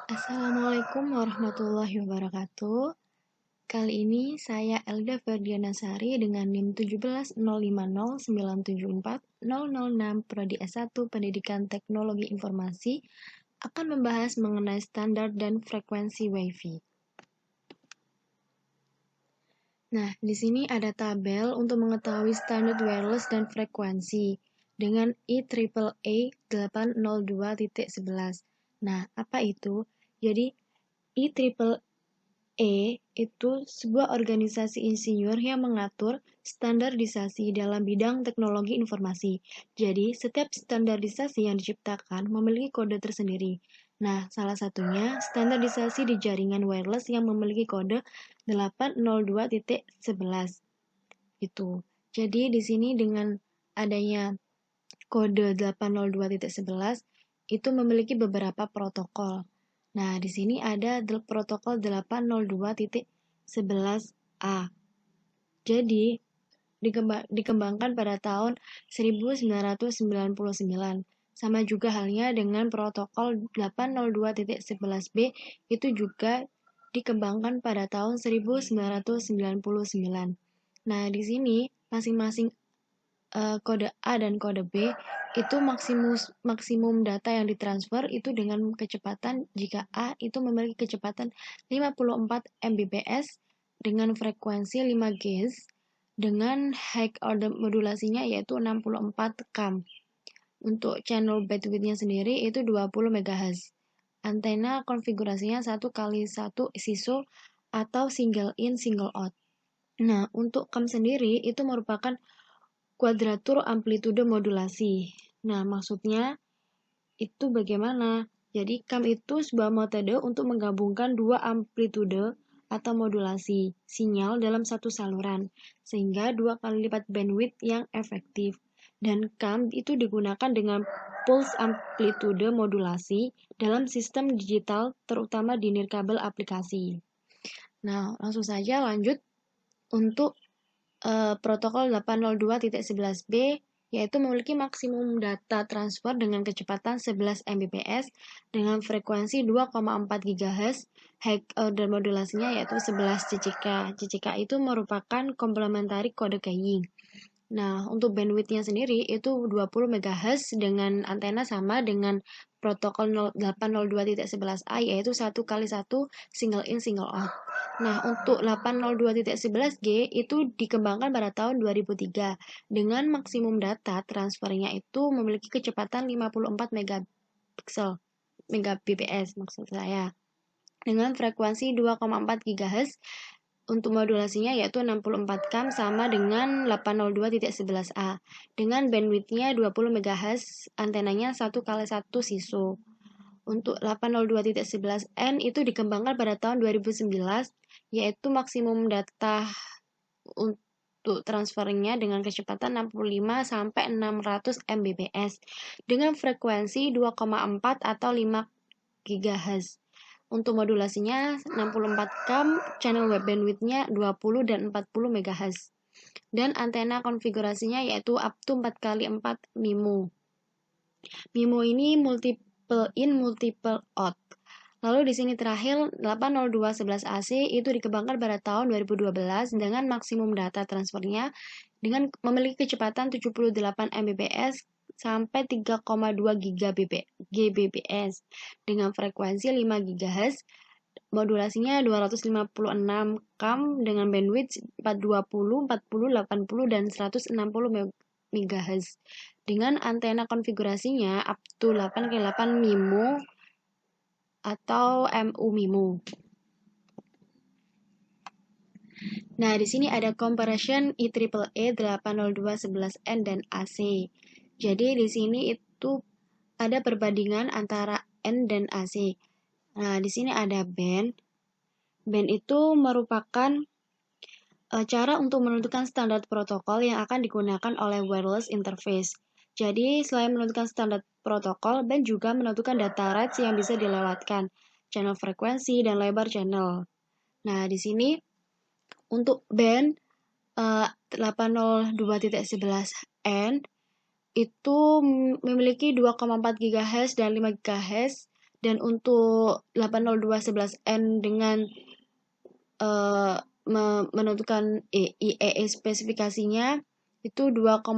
Assalamualaikum warahmatullahi wabarakatuh. Kali ini saya Elda Ferdiana Sari dengan NIM 17050974006 Prodi S1 Pendidikan Teknologi Informasi akan membahas mengenai standar dan frekuensi Wi-Fi. Nah, di sini ada tabel untuk mengetahui standar wireless dan frekuensi dengan IEEE 802.11. Nah, apa itu? Jadi, IEEE itu sebuah organisasi insinyur yang mengatur standarisasi dalam bidang teknologi informasi. Jadi, setiap standarisasi yang diciptakan memiliki kode tersendiri. Nah, salah satunya standarisasi di jaringan wireless yang memiliki kode 802.11 itu. Jadi, di sini dengan adanya kode 802.11 itu memiliki beberapa protokol. Nah, di sini ada protokol 802.11a. Jadi, dikembangkan pada tahun 1999. Sama juga halnya dengan protokol 802.11b itu juga dikembangkan pada tahun 1999. Nah, di sini masing-masing kode A dan kode B itu maksimum data yang ditransfer itu dengan kecepatan jika A itu memiliki kecepatan 54 Mbps dengan frekuensi 5 GHz dengan high order modulasinya yaitu 64 km. Untuk channel bandwidth-nya sendiri itu 20 MHz. Antena konfigurasinya 1x1 SISO atau single in single out. Nah, untuk cam sendiri itu merupakan kuadratur amplitude modulasi. Nah, maksudnya itu bagaimana? Jadi, cam itu sebuah metode untuk menggabungkan dua amplitude atau modulasi sinyal dalam satu saluran, sehingga 2 kali lipat bandwidth yang efektif. Dan cam itu digunakan dengan pulse amplitude modulasi dalam sistem digital, terutama di nirkabel aplikasi. Nah, langsung saja lanjut untuk protokol 802.11b yaitu memiliki maksimum data transfer dengan kecepatan 11 Mbps dengan frekuensi 2,4 GHz, high order modulasinya yaitu 11 CCK. CCK itu merupakan komplementari kode keying. Nah, untuk bandwidth-nya sendiri itu 20 MHz dengan antena sama dengan protokol 802.11a yaitu 1x1 single in single out. Nah, untuk 802.11g itu dikembangkan pada tahun 2003 dengan maksimum data transfernya itu memiliki kecepatan 54 Mbps maksud saya. Dengan frekuensi 2,4 GHz untuk modulasinya yaitu 64 km sama dengan 802.11a. Dengan bandwidth-nya 20 MHz, antenanya 1x1 SISO. Untuk 802.11n itu dikembangkan pada tahun 2011 yaitu maksimum data untuk transfernya dengan kecepatan 65 sampai 600 Mbps dengan frekuensi 2,4 atau 5 GHz. Untuk modulasinya 64 km, channel web bandwidth-nya 20 dan 40 MHz. Dan antena konfigurasinya yaitu up to 4x4 MIMO. MIMO ini multiple in, multiple out. Lalu di sini terakhir 802.11ac itu dikembangkan pada tahun 2012 dengan maksimum data transfernya dengan memiliki kecepatan 78 Mbps sampai 3,2 Gbps dengan frekuensi 5 GHz, modulasinya 256 km dengan bandwidth 420, 40, 80 dan 160 MHz. Dengan antena konfigurasinya up to 8x8 MIMO atau MU-MIMO. Nah, di sini ada comparison IEEE 802.11n dan AC. Jadi di sini itu ada perbandingan antara N dan AC. Nah, di sini ada band. Band itu merupakan cara untuk menentukan standar protokol yang akan digunakan oleh wireless interface. Jadi, selain menentukan standar protokol, band juga menentukan data rates yang bisa dilewatkan, channel frekuensi, dan lebar channel. Nah, di sini untuk band 802.11n itu memiliki 2,4 GHz dan 5 GHz Dan untuk 802.11n dengan menentukan IEE spesifikasinya itu 2,4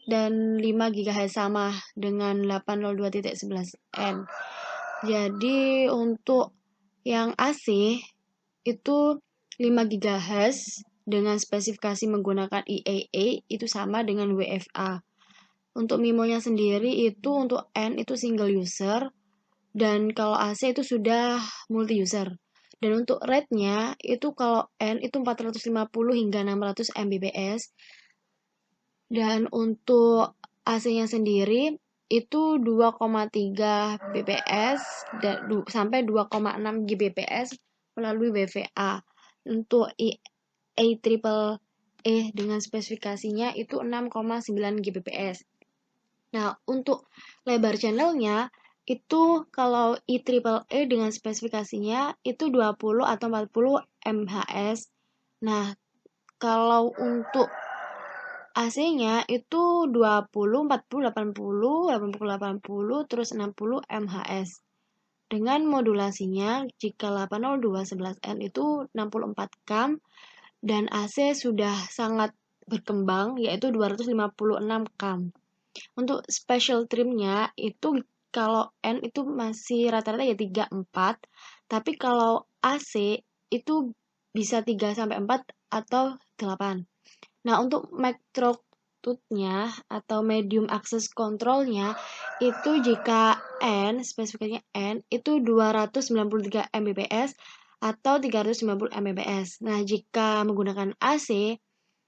dan 5 GHz sama dengan 802.11n. Jadi untuk yang AC itu 5 GHz dengan spesifikasi menggunakan IEE itu sama dengan WFA. Untuk MIMO-nya sendiri itu untuk N itu single user dan kalau AC itu sudah multi user. Dan untuk rate-nya itu kalau N itu 450 hingga 600 Mbps. Dan untuk AC-nya sendiri itu 2,3 bps sampai 2,6 Gbps melalui WVA. Untuk AEEE dengan spesifikasinya itu 6,9 Gbps. Nah, untuk lebar channelnya itu kalau IEEE dengan spesifikasinya itu 20 atau 40 MHz. Nah, kalau untuk AC-nya itu 20, 40, 80, 80, 80, terus 60 MHz. Dengan modulasinya, jika 802.11n itu 64 cam dan AC sudah sangat berkembang, yaitu 256 cam. Untuk special trimnya itu kalau N itu masih rata-rata ya 3, 4, tapi kalau AC itu bisa 3 sampai 4 atau 8. Nah, untuk mic throughput-nya atau medium access control-nya itu jika N, spesifikasinya N, itu 293 Mbps atau 390 Mbps. Nah, jika menggunakan AC,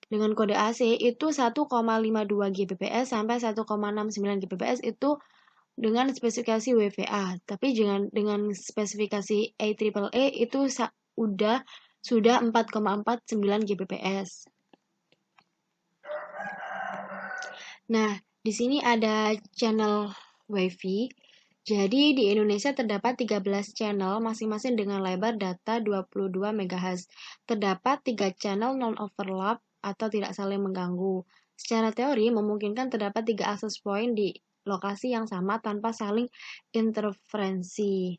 dengan kode AC itu 1,52 Gbps sampai 1,69 Gbps itu dengan spesifikasi WVA. Tapi dengan spesifikasi AEEE itu sudah 4,49 Gbps. Nah, di sini ada channel WiFi. Jadi di Indonesia terdapat 13 channel masing-masing dengan lebar data 22 MHz. Terdapat 3 channel non-overlap atau tidak saling mengganggu. Secara teori memungkinkan terdapat 3 access point di lokasi yang sama tanpa saling interferensi.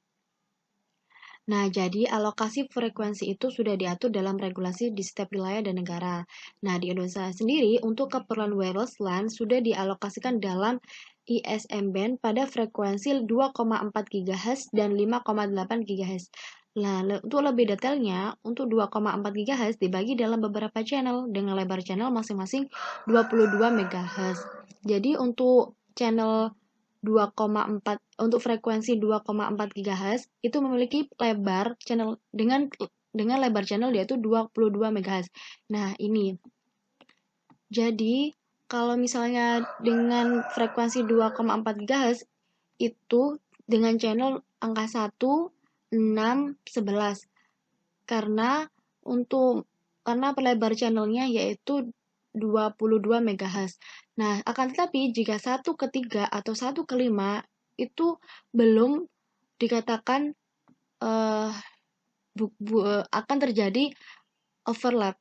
Nah, jadi alokasi frekuensi itu sudah diatur dalam regulasi di setiap wilayah dan negara. Nah, di Indonesia sendiri untuk keperluan wireless LAN sudah dialokasikan dalam ISM band pada frekuensi 2,4 GHz dan 5,8 GHz. Nah, untuk lebih detailnya, untuk 2,4 GHz dibagi dalam beberapa channel dengan lebar channel masing-masing 22 MHz. Jadi untuk channel 2,4 untuk frekuensi 2,4 GHz itu memiliki lebar channel dengan lebar channel yaitu 22 MHz. Nah, ini. Jadi, kalau misalnya dengan frekuensi 2,4 GHz itu dengan channel angka 1, 6, 11. Karena lebar channelnya yaitu 22 MHz. Nah, akan tetapi jika 1 ke 3 atau 1 ke 5 itu belum dikatakan akan terjadi overlap.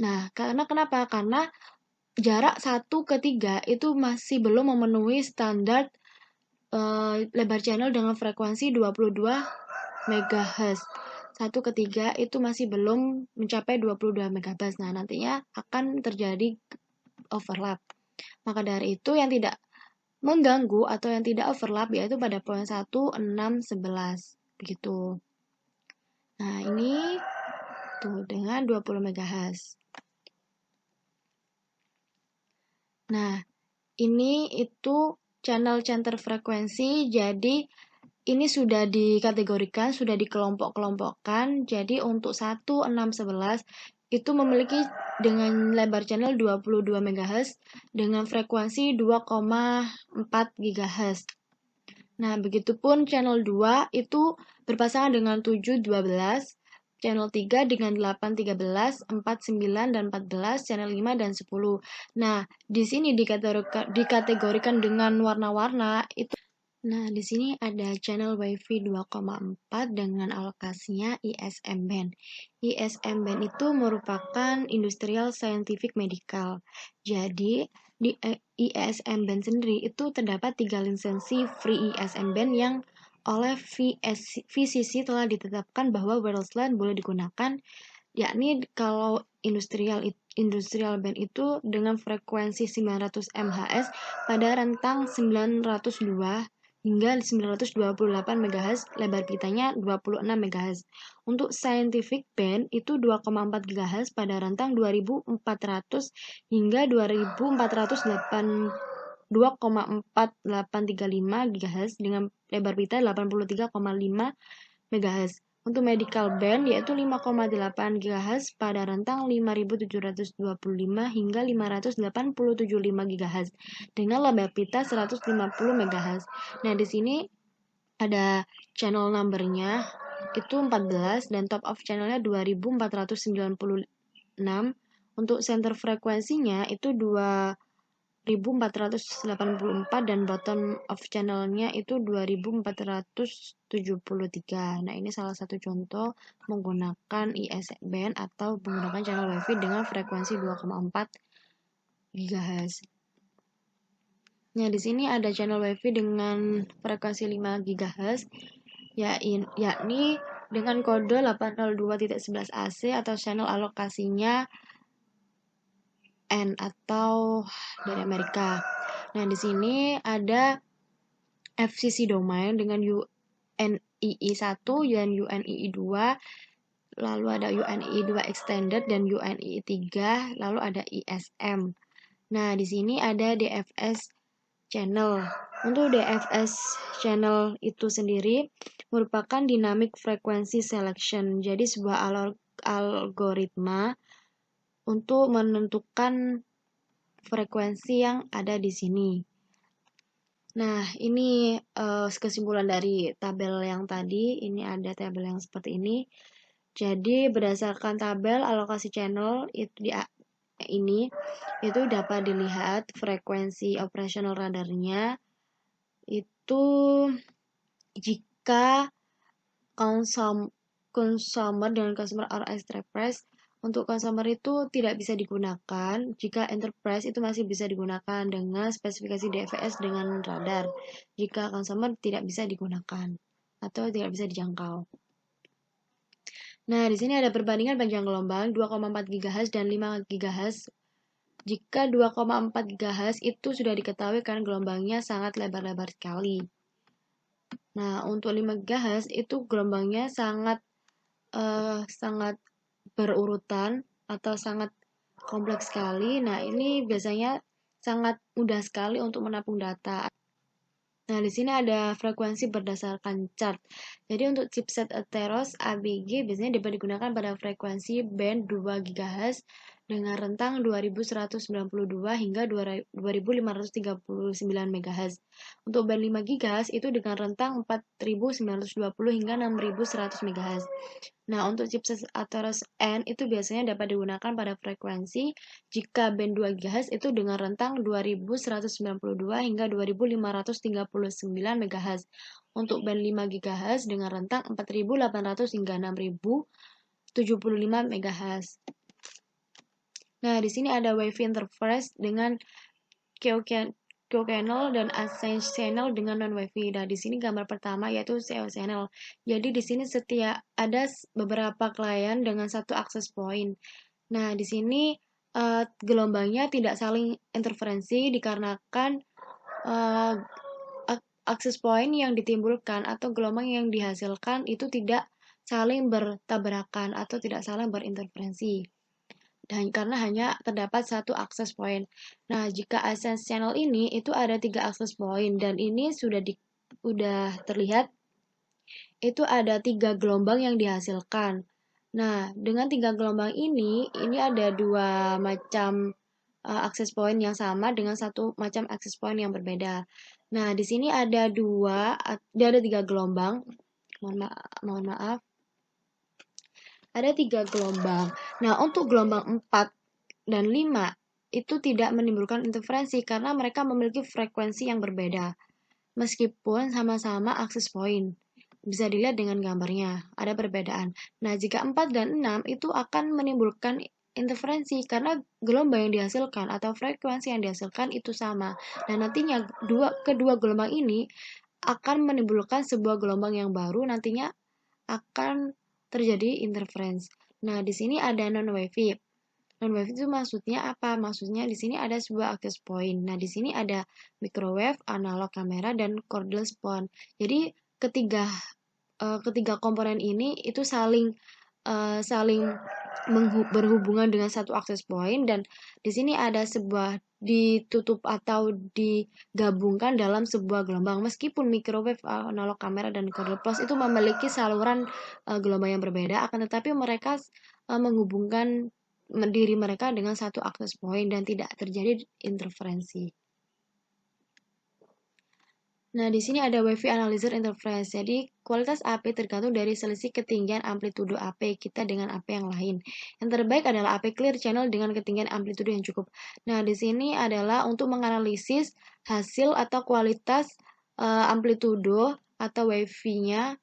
Nah, karena kenapa? Karena jarak 1 ke 3 itu masih belum memenuhi standar lebar channel dengan frekuensi 22 MHz. 1 ke 3 itu masih belum mencapai 22 MHz. Nah, nantinya akan terjadi overlap. Maka dari itu yang tidak mengganggu atau yang tidak overlap yaitu pada poin 1, 6, 11. Begitu. Nah, ini tuh dengan 20 MHz. Nah, ini itu channel center frekuensi. Jadi ini sudah dikategorikan, sudah dikelompok-kelompokkan. Jadi untuk 1, 6, 11 itu memiliki dengan lebar channel 22 MHz dengan frekuensi 2,4 GHz. Nah, begitupun channel 2 itu berpasangan dengan 7, 12, channel 3 dengan 8, 13, 4, 9, dan 14, channel 5 dan 10. Nah, di sini dikategorikan dengan warna-warna itu. Nah, di sini ada channel WiFi 2,4 dengan alokasinya ISM band. ISM band itu merupakan Industrial Scientific Medical. Jadi, di ISM band sendiri itu terdapat 3 lisensi free ISM band yang oleh VCC telah ditetapkan bahwa wireless LAN boleh digunakan, yakni kalau industrial band itu dengan frekuensi 900 MHz pada rentang 902 hingga 928 MHz, lebar pitanya 26 MHz. Untuk scientific band itu 2,4 GHz pada rentang 2400 hingga 2,4835 GHz dengan lebar pita 83,5 MHz. Untuk medical band yaitu 5,8 GHz pada rentang 5725 hingga 587,5 GHz dengan lebar pita 150 MHz. Nah, di sini ada channel numbernya itu 14 dan top of channelnya 2496. Untuk center frekuensinya itu 2484 dan bottom of channelnya itu 2473. Nah, ini salah satu contoh menggunakan IS band atau menggunakan channel WiFi dengan frekuensi 2,4 GHz. Nah, di sini ada channel WiFi dengan frekuensi 5 GHz yakni dengan kode 802.11 AC atau channel alokasinya N atau dari Amerika. Nah, di sini ada FCC domain dengan UNII 1 dan UNII 2, lalu ada UNII 2 extended dan UNII 3, lalu ada ISM. Nah, di sini ada DFS channel. Untuk DFS channel itu sendiri merupakan dynamic frequency selection. Jadi sebuah algoritma untuk menentukan frekuensi yang ada di sini. Nah, ini kesimpulan dari tabel yang tadi. Ini ada tabel yang seperti ini. Jadi, berdasarkan tabel alokasi channel itu dapat dilihat frekuensi operasional radarnya itu jika consumer dengan customer RS enterprise. Untuk consumer itu tidak bisa digunakan, jika enterprise itu masih bisa digunakan dengan spesifikasi DFS dengan radar. Jika consumer tidak bisa digunakan atau tidak bisa dijangkau. Nah, di sini ada perbandingan panjang gelombang 2,4 GHz dan 5 GHz. Jika 2,4 GHz itu sudah diketahui kan gelombangnya sangat lebar-lebar sekali. Nah, untuk 5 GHz itu gelombangnya sangat berurutan atau sangat kompleks sekali. Nah, ini biasanya sangat mudah sekali untuk menampung data. Nah, di sini ada frekuensi berdasarkan chart. Jadi untuk chipset Atheros ABG biasanya dapat digunakan pada frekuensi band 2 GHz dengan rentang 2192 hingga 2539 MHz. Untuk band 5 GHz itu dengan rentang 4920 hingga 6100 MHz. Nah, untuk chipset Atheros N itu biasanya dapat digunakan pada frekuensi jika band 2 GHz itu dengan rentang 2192 hingga 2539 MHz. Untuk band 5 GHz dengan rentang 4800 hingga 6075 MHz. Nah, di sini ada WiFi interface dengan CO channel dan Ascend channel dengan non WiFi. Nah, di sini gambar pertama yaitu CO channel. Jadi di sini ada beberapa klien dengan satu akses point. Nah, di sini gelombangnya tidak saling interferensi dikarenakan akses point yang ditimbulkan atau gelombang yang dihasilkan itu tidak saling bertabrakan atau tidak saling berinterferensi. Dan karena hanya terdapat satu akses point. Nah, jika Ascend channel ini itu ada 3 akses point dan ini sudah terlihat itu ada 3 gelombang yang dihasilkan. Nah, dengan 3 gelombang ini ada 2 macam akses point yang sama dengan satu macam akses point yang berbeda. Nah, di sini ada 3 gelombang. Mohon maaf. Ada 3 gelombang. Nah, untuk gelombang 4 dan 5 itu tidak menimbulkan interferensi karena mereka memiliki frekuensi yang berbeda. Meskipun sama-sama akses point. Bisa dilihat dengan gambarnya, ada perbedaan. Nah, jika 4 dan 6 itu akan menimbulkan interferensi karena gelombang yang dihasilkan atau frekuensi yang dihasilkan itu sama. Dan nantinya kedua gelombang ini akan menimbulkan sebuah gelombang yang baru, nantinya akan terjadi interference. Nah, di sini ada non-wavy. Non-wave itu maksudnya apa? Maksudnya di sini ada sebuah access point. Nah, di sini ada microwave, analog kamera, dan cordless phone. Jadi ketiga komponen ini itu saling berhubungan dengan satu access point, dan di sini ada sebuah ditutup atau digabungkan dalam sebuah gelombang. Meskipun microwave, analog kamera, dan cordless phone itu memiliki saluran gelombang yang berbeda, akan tetapi mereka menghubungkan diri mereka dengan satu access point dan tidak terjadi interferensi. Nah, di sini ada Wavy Analyzer Interference. Jadi, kualitas AP tergantung dari selisih ketinggian amplitudo AP kita dengan AP yang lain. Yang terbaik adalah AP clear channel dengan ketinggian amplitudo yang cukup. Nah, di sini adalah untuk menganalisis hasil atau kualitas amplitudo atau wavy-nya,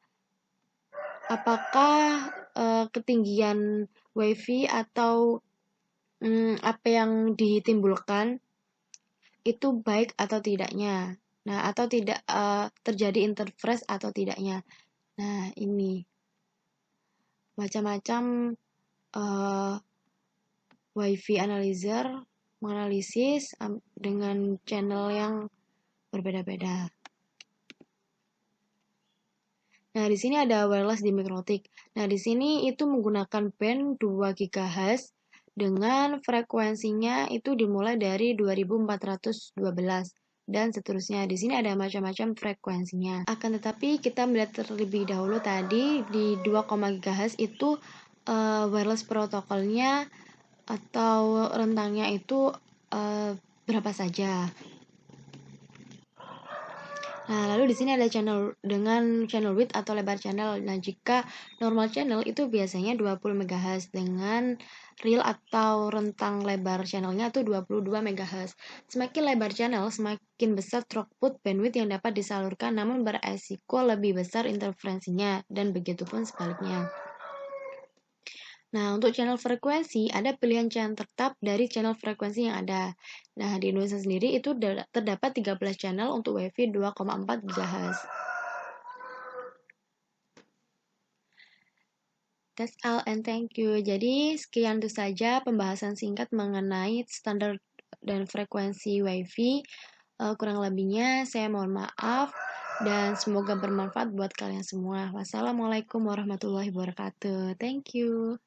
apakah ketinggian wavy atau apa yang ditimbulkan itu baik atau tidaknya. Nah, atau tidak terjadi interference atau tidaknya. Nah, ini macam-macam uh, WiFi analyzer menganalisis dengan channel yang berbeda-beda. Nah, di sini ada wireless dimikrotik. Nah, di sini itu menggunakan band 2 GHz dengan frekuensinya itu dimulai dari 2412 dan seterusnya. Di sini ada macam-macam frekuensinya. Akan tetapi kita melihat terlebih dahulu tadi di 2, GHz itu wireless protokolnya atau rentangnya itu berapa saja. Nah, lalu di sini ada channel dengan channel width atau lebar channel. Nah, jika normal channel itu biasanya 20 MHz dengan real atau rentang lebar channelnya itu 22 MHz. Semakin lebar channel, semakin besar throughput bandwidth yang dapat disalurkan, namun beresiko lebih besar interferensinya, dan begitu pun sebaliknya. Nah, untuk channel frekuensi, ada pilihan channel tetap dari channel frekuensi yang ada. Nah, di Indonesia sendiri itu terdapat 13 channel untuk WiFi 2,4 GHz. That's all and thank you. Jadi, sekian itu saja pembahasan singkat mengenai standar dan frekuensi WiFi. Kurang lebihnya saya mohon maaf dan semoga bermanfaat buat kalian semua. Wassalamualaikum warahmatullahi wabarakatuh. Thank you.